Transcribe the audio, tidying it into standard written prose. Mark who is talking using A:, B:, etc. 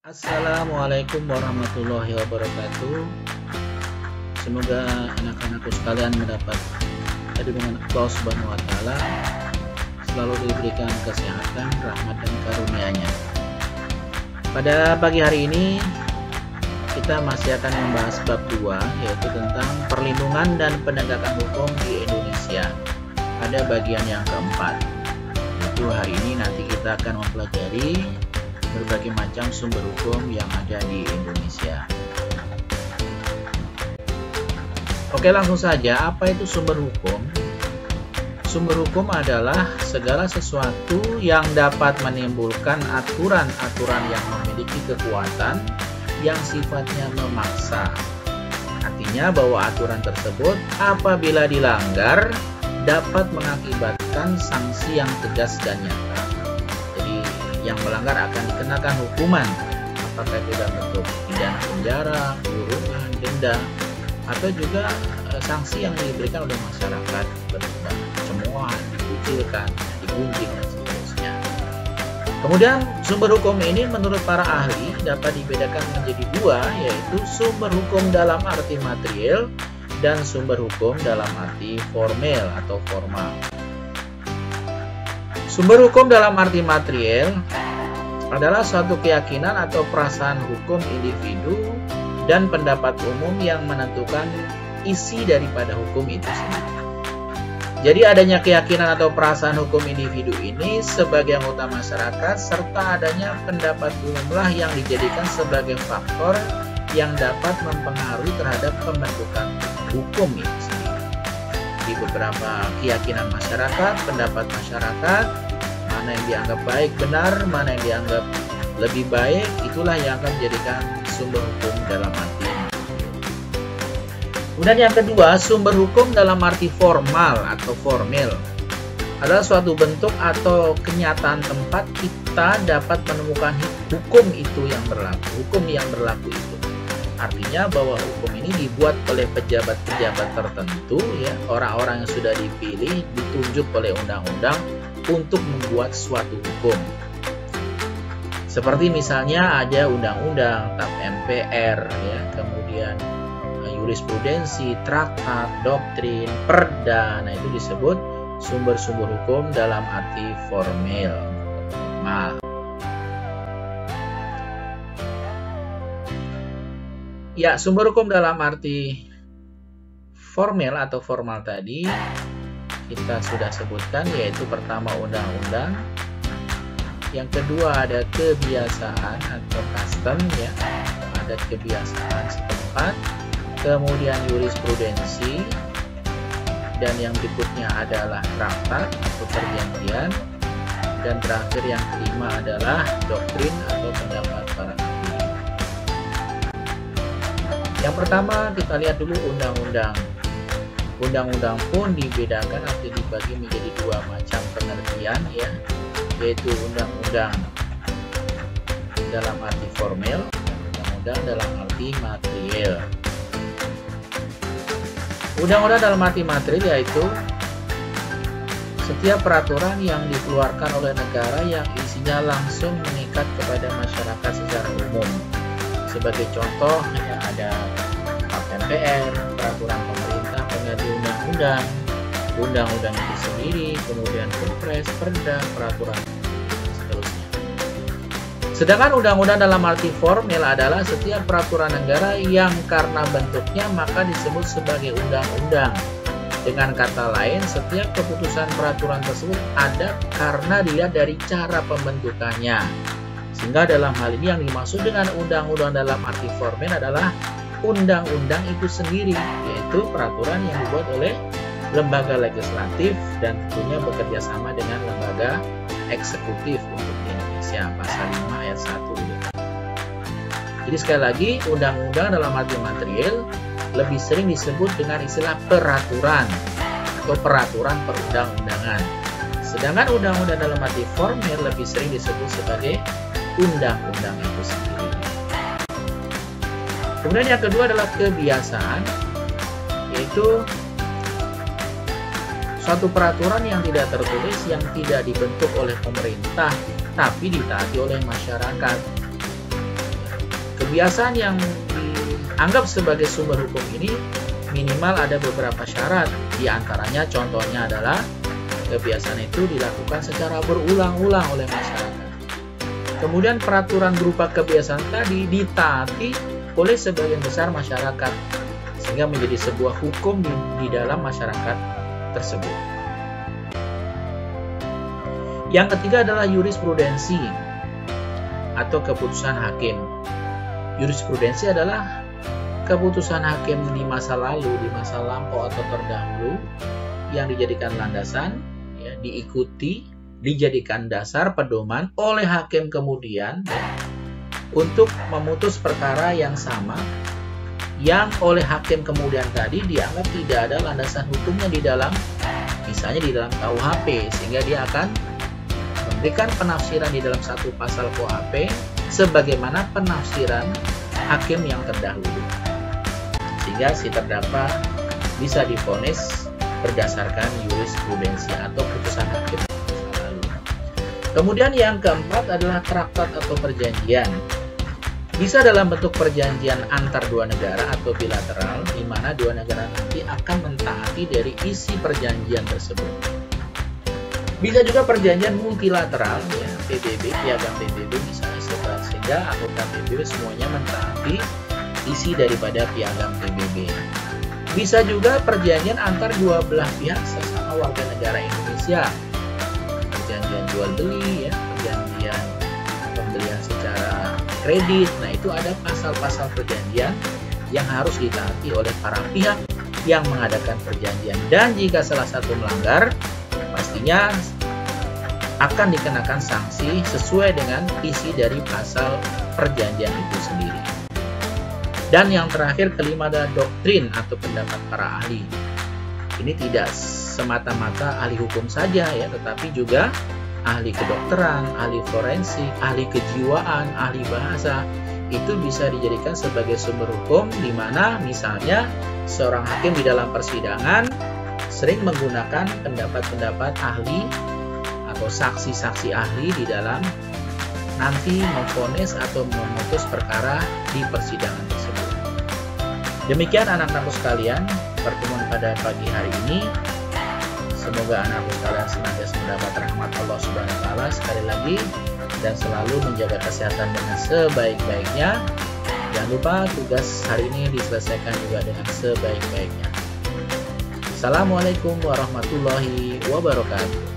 A: Assalamualaikum warahmatullahi wabarakatuh. Semoga anak-anakku sekalian mendapat perlindungan Allah Subhanahu wa Ta'ala, selalu diberikan kesehatan, rahmat dan karunia-Nya. Pada pagi hari ini kita masih akan membahas bab 2, yaitu tentang perlindungan dan penegakan hukum di Indonesia. Pada bagian yang keempat, yaitu hari ini nanti kita akan mempelajari berbagai macam sumber hukum yang ada di Indonesia. Oke, langsung saja, apa itu sumber hukum? Sumber hukum adalah segala sesuatu yang dapat menimbulkan aturan-aturan yang memiliki kekuatan yang sifatnya memaksa. Artinya bahwa aturan tersebut apabila dilanggar dapat mengakibatkan sanksi yang tegas dan nyata. Jadi yang melanggar akan dikenakan hukuman, apakah itu dalam bentuk pidana penjara, kurungan, denda, atau juga sanksi yang diberikan oleh masyarakat berupa cemoohan, dikucilkan, digunjing dan seterusnya. Kemudian sumber hukum ini menurut para ahli dapat dibedakan menjadi dua, yaitu sumber hukum dalam arti material dan sumber hukum dalam arti formel atau formal. Sumber hukum dalam arti material adalah suatu keyakinan atau perasaan hukum individu dan pendapat umum yang menentukan isi daripada hukum itu sendiri. Jadi adanya keyakinan atau perasaan hukum individu ini sebagai anggota masyarakat serta adanya pendapat umumlah yang dijadikan sebagai faktor yang dapat mempengaruhi terhadap pembentukan hukum itu sendiri. Di beberapa keyakinan masyarakat, pendapat masyarakat, mana yang dianggap baik benar, mana yang dianggap lebih baik, itulah yang akan menjadikan sumber hukum dalam arti. Kemudian yang kedua, sumber hukum dalam arti formal atau formel adalah suatu bentuk atau kenyataan tempat kita dapat menemukan hukum itu yang berlaku, hukum yang berlaku itu. Artinya bahwa hukum ini dibuat oleh pejabat-pejabat tertentu, ya, orang-orang yang sudah dipilih, ditunjuk oleh undang-undang untuk membuat suatu hukum. Seperti misalnya ada undang-undang, tap MPR, ya, kemudian jurisprudensi, traktat, doktrin, perda. Nah, itu disebut sumber-sumber hukum dalam arti formal. Ya, sumber hukum dalam arti formal atau formal tadi kita sudah sebutkan, yaitu pertama undang-undang, yang kedua ada kebiasaan atau custom, ya, ada kebiasaan setempat, kemudian jurisprudensi, dan yang berikutnya adalah traktat atau perjanjian, dan terakhir yang kelima adalah doktrin atau pendapat para ahli. Yang pertama kita lihat dulu undang-undang. Undang-undang pun dibedakan atau dibagi menjadi dua macam pengertian, ya, yaitu undang-undang dalam arti formal dan undang-undang dalam arti material. Undang-undang dalam arti material yaitu setiap peraturan yang dikeluarkan oleh negara yang isinya langsung mengikat kepada masyarakat secara umum. Sebagai contoh, ya, ada MPR, peraturan pemerintah, pengganti undang-undang, undang-undang itu sendiri, kemudian Kepres, perda, peraturan, seterusnya. Sedangkan undang-undang dalam arti formal adalah setiap peraturan negara yang karena bentuknya maka disebut sebagai undang-undang. Dengan kata lain, setiap keputusan peraturan tersebut ada karena dilihat dari cara pembentukannya. Sehingga dalam hal ini yang dimaksud dengan undang-undang dalam arti formal adalah undang-undang itu sendiri, yaitu peraturan yang dibuat oleh lembaga legislatif dan tentunya bekerja sama dengan lembaga eksekutif untuk di Indonesia, pasal 5 ayat 1. Jadi sekali lagi, undang-undang dalam arti material lebih sering disebut dengan istilah peraturan atau peraturan perundang-undangan. Sedangkan undang-undang dalam arti formal lebih sering disebut sebagai undang-undang itu sendiri. Kemudian yang kedua adalah kebiasaan, yaitu suatu peraturan yang tidak tertulis yang tidak dibentuk oleh pemerintah tapi ditaati oleh masyarakat. kebiasaan yang dianggap sebagai sumber hukum ini minimal ada beberapa syarat. Di antaranya contohnya adalah kebiasaan itu dilakukan secara berulang-ulang oleh masyarakat. Kemudian peraturan berupa kebiasaan tadi ditaati oleh sebagian besar masyarakat sehingga menjadi sebuah hukum di dalam masyarakat tersebut. Yang ketiga adalah jurisprudensi atau keputusan hakim. Jurisprudensi adalah keputusan hakim di masa lalu, di masa lampau atau terdahulu yang dijadikan landasan, ya, diikuti, dijadikan dasar pedoman oleh hakim kemudian, ya, untuk memutus perkara yang sama yang oleh hakim kemudian tadi dianggap tidak ada landasan hukumnya di dalam, misalnya di dalam KUHP, sehingga dia akan memberikan penafsiran di dalam satu pasal KUHP sebagaimana penafsiran hakim yang terdahulu, sehingga si terdakwa bisa divonis berdasarkan jurisprudensi atau putusan hakim masa lalu. Kemudian yang keempat adalah traktat atau perjanjian. Bisa dalam bentuk perjanjian antar dua negara atau bilateral, di mana dua negara nanti akan mentaati dari isi perjanjian tersebut. Bisa juga perjanjian multilateral, ya, PBB, piagam PBB misalnya, sehingga anggota PBB semuanya mentaati isi daripada piagam PBB. Bisa juga perjanjian antar dua belah pihak sesama warga negara Indonesia, perjanjian jual beli, ya, perjanjian pembelian secara kredit. Nah, itu ada pasal-pasal perjanjian yang harus ditaati oleh para pihak yang mengadakan perjanjian, dan jika salah satu melanggar, pastinya akan dikenakan sanksi sesuai dengan isi dari pasal perjanjian itu sendiri. Dan yang terakhir, kelima adalah doktrin atau pendapat para ahli. Ini tidak semata-mata ahli hukum saja, ya, tetapi juga ahli kedokteran, ahli forensik, ahli kejiwaan, ahli bahasa. Itu bisa dijadikan sebagai sumber hukum, di mana misalnya seorang hakim di dalam persidangan sering menggunakan pendapat-pendapat ahli atau saksi-saksi ahli di dalam nanti memvonis atau memutus perkara di persidangan tersebut. Demikian anak-anakku sekalian, pertemuan pada pagi hari ini. Semoga anak-anakku sekalian senantiasa mendapat rahmat Allah Subhanahu wa taala sekali lagi, dan selalu menjaga kesehatan dengan sebaik-baiknya. Jangan lupa tugas hari ini diselesaikan juga dengan sebaik-baiknya. Assalamualaikum warahmatullahi wabarakatuh.